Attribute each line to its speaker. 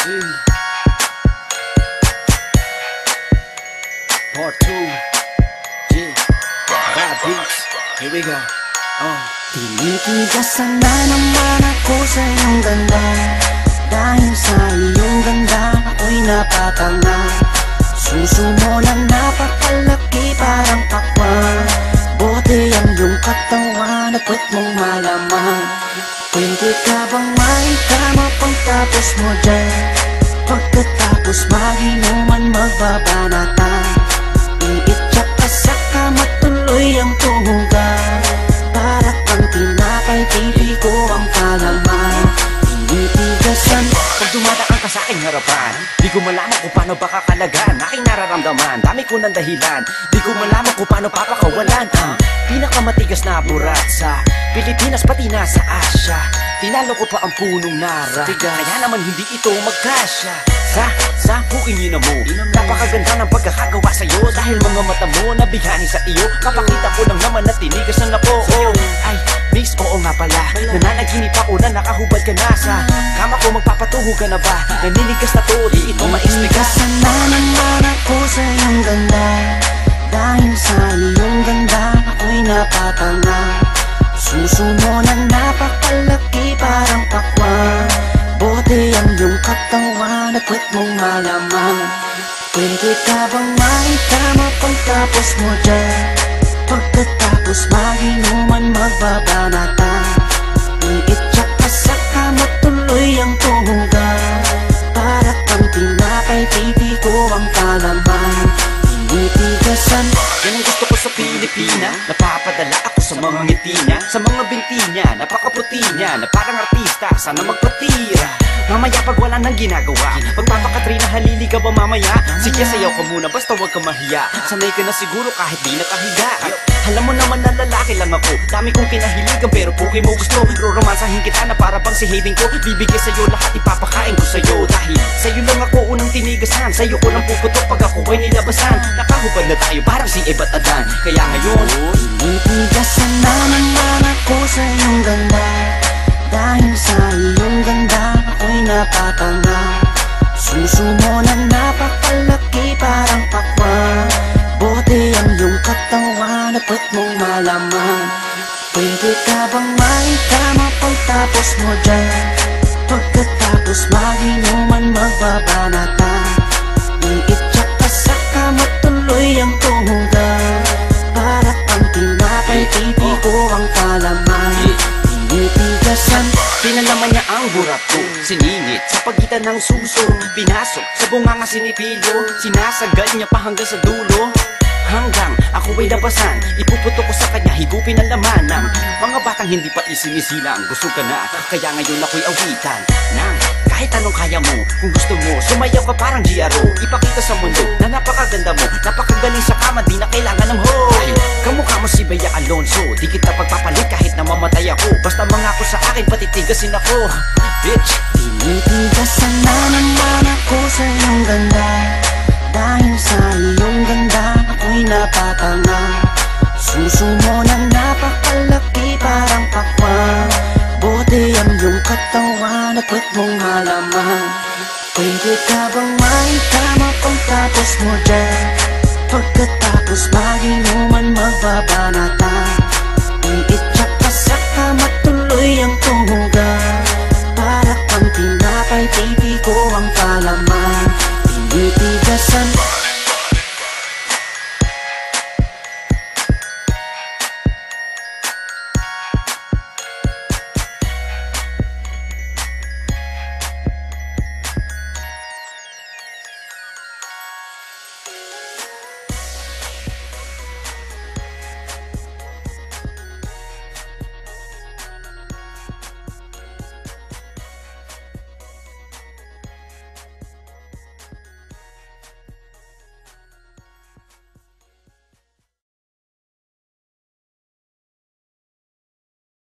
Speaker 1: Part 2. Yeah. Bad beats. Here we go.
Speaker 2: Tinitigasan na naman ako sa iyong ganda. Dahil sa iyong ganda ako'y napatanga. Suso mo na napakalaki parang pakwan. Bote ang iyong katawan at puwet mong malaman. Pwede ka bang maitama pagtapos mo dyan? Pagkatapos maginuman magbabanatan. Iitsak ka sa kama tuloy ang tumugan. Para kang tinapay pipi ko ang palaman. Tinitigasan
Speaker 1: Pag dumadaan ka sa aking harapan, di ko malaman kung paano ba kakalagan aking nararamdaman. Dami ko ng dahilan, di ko malaman kung paano papakawalan. Pinakamatigas na burat sa Pilipinas pati na sa Asya. Tinalo ko pa ang punong nara, kaya naman hindi ito magkasya. Sa pukin mo, napakaganda ng pagkakagawa sa'yo. Dahil mga mata mo nabihani sa iyo, papakita ko lang naman na tinigasan ako. Ay, miss, oo nga pala, nananaginip ako na nakahubad ka na sa kama ko. Magpapatuho ka na ba? Naninigas na to, di ito maismigas.
Speaker 2: Tinitigasan na naman ako sa iyong ganda. Dahil sa iyong ganda ako'y napatanga. Suso mo na napakalaki parang pakwan. Bote ang iyong katawan at puwet mong malaman. Pwede ka bang maitama pagtapos mo dyan? Pagkatapos maginuman magbabanatan. Iitsak ka sa kama tuloy ang tumugan. Para kang tinapay pipi ko ang palaman. Tinitigasan
Speaker 1: yan ang gusto ko sa Pilipina. Napapadala ako sa mga ngiti niya, sa mga binti niya, napakaputi niya, na parang artista, sana magpatira. Mamaya pag wala nang ginagawa, magpapakatrina, halili ka ba mamaya? Sige, sayaw ka muna, basta wag ka mahiya. Sanay ka na siguro kahit di nakahiga. Alam mo naman na lalaki lang ako, dami kong kinahiligan pero puki mo gusto. Roromansahin kita na para bang si Hayden ko. Bibigay sa'yo lahat, ipapakain ko sa'yo. Dahil sa'yo lang ako unang tinigasan, sa'yo ko lang puputok pag ako ay nilabasan. Nakahubad na tayo parang si Eva at Adan. Kaya ngayon,
Speaker 2: tinitigasan na naman ako sa iyong ganda. Dahil sa iyong ganda ako'y napatanga. Suso mo na napakalaki parang pakwan. Bote ang iyong katawan at puwet mong malaman. Pwede ka bang maitama pagtapos mo dyan? Pagkatapos maginuman magbabanatan. Iitsak ka sa kama tuloy ang tumugan. Para kang tinapay pipi ko ang palaman. Tinitigasan
Speaker 1: pinalaman niya ang burat ko, siningit sa pagitan ng suso. Pinasok sa bunganga sinipilyo, sinasagal niya pa hanggang sa dulo. Hanggang ako ay labasan, ipuputo ko sa kanya, higupin ang laman ng mga batang hindi pa isinisilang. Gusto ka na, kaya ngayon ako'y awitan ng kahit anong kaya mo. Kung gusto mo, sumayaw ka parang GRO. Ipakita sa mundo na napakaganda mo, napakagaling sa kama, di na kailangan ng hoe. Kamukha mo si Bea Alonso, di kita pagpapalit kahit na mamatay ako. Basta mangako sa akin, patitigasin ako, bitch.
Speaker 2: Tinitigasan na naman ako sa iyong ganda. Dahil sa iyong ganda ako'y napatanga. Suso mo na napakalaki parang pakwan. Bote ang iyong katawan at puwet mong malaman. Pwede ka bang maitama pagtapos mo dyan? Pagkatapos maginuman magbabanatan.